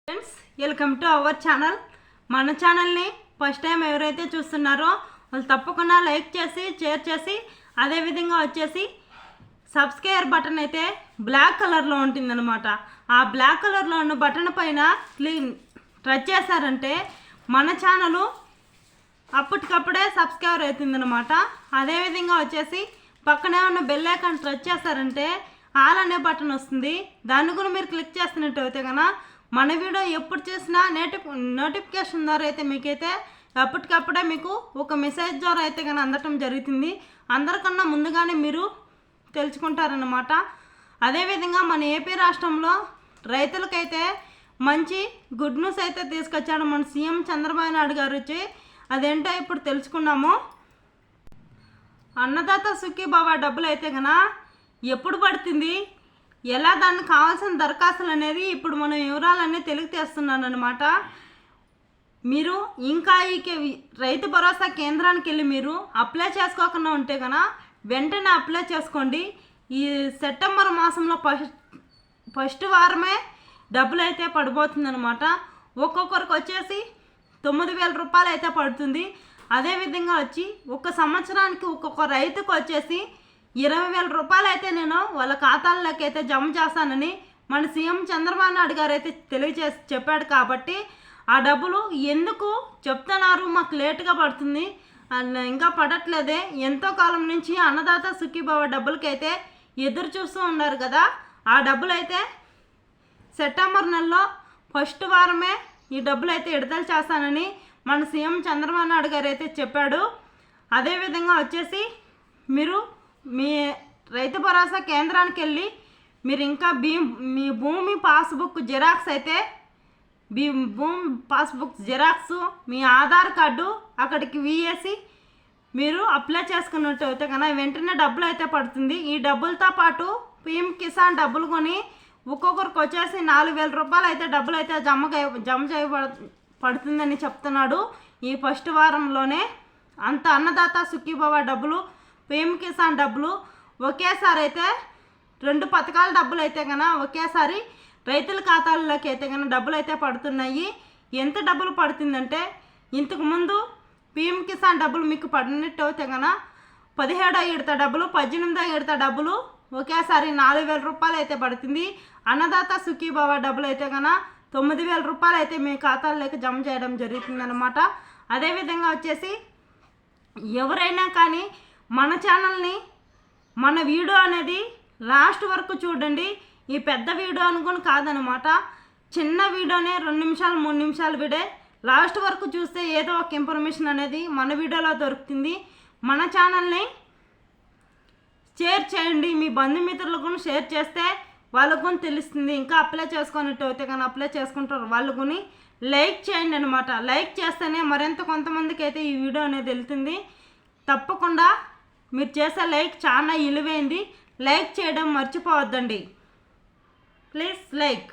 Friends, welcome to our channel. మన ఛానల్ని first time ఎవరైతే చూస్తున్నారో వాళ్ళు తప్పకుండా లైక్ చేసి షేర్ చేసి అదేవిధంగా వచ్చేసి సబ్స్క్రైబ్ బటన్ అయితే బ్లాక్ కలర్లో ఉంటుందన్నమాట. ఆ బ్లాక్ కలర్లో ఉన్న బటన్ పైన టచ్ చేశారంటే మన ఛానలు అప్పటికప్పుడే సబ్స్క్రైబ్ అవుతుందన్నమాట. అదేవిధంగా వచ్చేసి పక్కనే ఉన్న బెల్ ఐకాన్ టచ్ చేశారంటే ఆల్ అనే బటన్ వస్తుంది. దాన్ని కూడా మీరు క్లిక్ చేస్తున్నట్టు అయితే కనుక మన వీడియో ఎప్పుడు చేసినా నోటిఫికేషన్ ద్వారా అయితే మీకైతే అప్పటికప్పుడే మీకు ఒక మెసేజ్ ద్వారా అయితే కానీ అందటం జరుగుతుంది. అందరికన్నా ముందుగానే మీరు తెలుసుకుంటారన్నమాట. అదేవిధంగా మన ఏపీ రాష్ట్రంలో రైతులకైతే మంచి గుడ్ న్యూస్ అయితే తీసుకొచ్చాడు మన సీఎం చంద్రబాబు నాయుడు గారు వచ్చి. అదేంటో ఇప్పుడు తెలుసుకున్నాము. అన్నదాత సుఖీభవ డబ్బులు అయితే కనుక ఎప్పుడు పడుతుంది, ఎలా దానికి కావాల్సిన దరఖాస్తులు అనేది ఇప్పుడు మనం వివరాలన్నీ తెలియజేస్తున్నాను అనమాట. మీరు ఇంకా ఈ రైతు భరోసా కేంద్రానికి వెళ్ళి మీరు అప్లై చేసుకోకుండా ఉంటే కనుక వెంటనే అప్లై చేసుకోండి. ఈ సెప్టెంబర్ మాసంలో ఫస్ట్ వారమే డబ్బులు అయితే పడిపోతుందన్నమాట. ఒక్కొక్కరికి వచ్చేసి 9,000 రూపాయలు అయితే పడుతుంది. అదేవిధంగా వచ్చి ఒక సంవత్సరానికి ఒక్కొక్క రైతుకు వచ్చేసి 20,000 రూపాయలు అయితే నేను వాళ్ళ ఖాతాల్లోకి అయితే జమ చేస్తానని మన సీఎం చంద్రబాబు నాయుడు గారు అయితే చెప్పాడు. కాబట్టి ఆ డబ్బులు ఎందుకు చెప్తున్నారు, మాకు లేటుగా పడుతుంది, ఇంకా పడట్లేదే, ఎంతో కాలం నుంచి అన్నదాత సుఖీభవ డబ్బులకైతే ఎదురు చూస్తూ ఉన్నారు కదా. ఆ డబ్బులు అయితే సెప్టెంబర్ నెలలో ఫస్ట్ వారమే ఈ డబ్బులు అయితే విడుదల చేస్తానని మన సీఎం చంద్రబాబు నాయుడు గారు అయితే చెప్పాడు. అదేవిధంగా వచ్చేసి మీరు మీ రైతు భరోసా కేంద్రానికి వెళ్ళి మీరు ఇంకా మీ భూమి పాస్బుక్ జిరాక్స్ అయితే భూమి పాస్బుక్ జిరాక్స్, మీ ఆధార్ కార్డు అక్కడికి వేసి మీరు అప్లై చేసుకున్నట్టు అయితే కనుక వెంటనే డబ్బులు అయితే పడుతుంది. ఈ డబ్బులతో పాటు పీఎం కిసాన్ డబ్బులు కొని ఒక్కొక్కరికి వచ్చేసి 4,000 రూపాయలు అయితే డబ్బులు అయితే జమ పడుతుందని చెప్తున్నాడు. ఈ ఫస్ట్ వారంలోనే అంత అన్నదాత సుఖీభవ డబ్బులు, పీఎం కిసాన్ డబ్బులు ఒకేసారి అయితే 2 పథకాల డబ్బులు అయితే కనుక ఒకేసారి రైతుల ఖాతాల్లోకి అయితే కనుక డబ్బులు అయితే పడుతున్నాయి. ఎంత డబ్బులు పడుతుందంటే ఇంతకుముందు పీఎం కిసాన్ డబ్బులు మీకు పడినట్టు అయితే కనుక 17వ విడత డబ్బులు, 18వ విడత డబ్బులు ఒకేసారి 4,000 రూపాయలు అయితే పడుతుంది. అన్నదాత సుఖీభవ డబ్బులు అయితే కనుక 9,000 రూపాయలు అయితే మీ ఖాతాల్లోకి జమ చేయడం జరుగుతుందన్నమాట. అదేవిధంగా వచ్చేసి ఎవరైనా కానీ మన ఛానల్ని మన వీడియో అనేది లాస్ట్ వరకు చూడండి. ఈ పెద్ద వీడియో అనుకుని కాదనమాట, చిన్న వీడియోనే 2 నిమిషాలు 3 నిమిషాలు వీడియో లాస్ట్ వరకు చూస్తే ఏదో ఒక ఇన్ఫర్మేషన్ అనేది మన వీడియోలో దొరుకుతుంది. మన ఛానల్ని షేర్ చేయండి, మీ బంధుమిత్రులకు షేర్ చేస్తే వాళ్ళకు తెలుస్తుంది. ఇంకా అప్లై చేసుకున్నట్టు అయితే కానీ అప్లై చేసుకుంటారు వాళ్ళకు. లైక్ చేయండి అనమాట. లైక్ చేస్తేనే మరింత కొంతమందికి అయితే ఈ వీడియో అనేది వెళ్తుంది. తప్పకుండా మీరు చేసే లైక్ చాలా విలువైంది. లైక్ చేయడం మర్చిపోవద్దండి. Please like.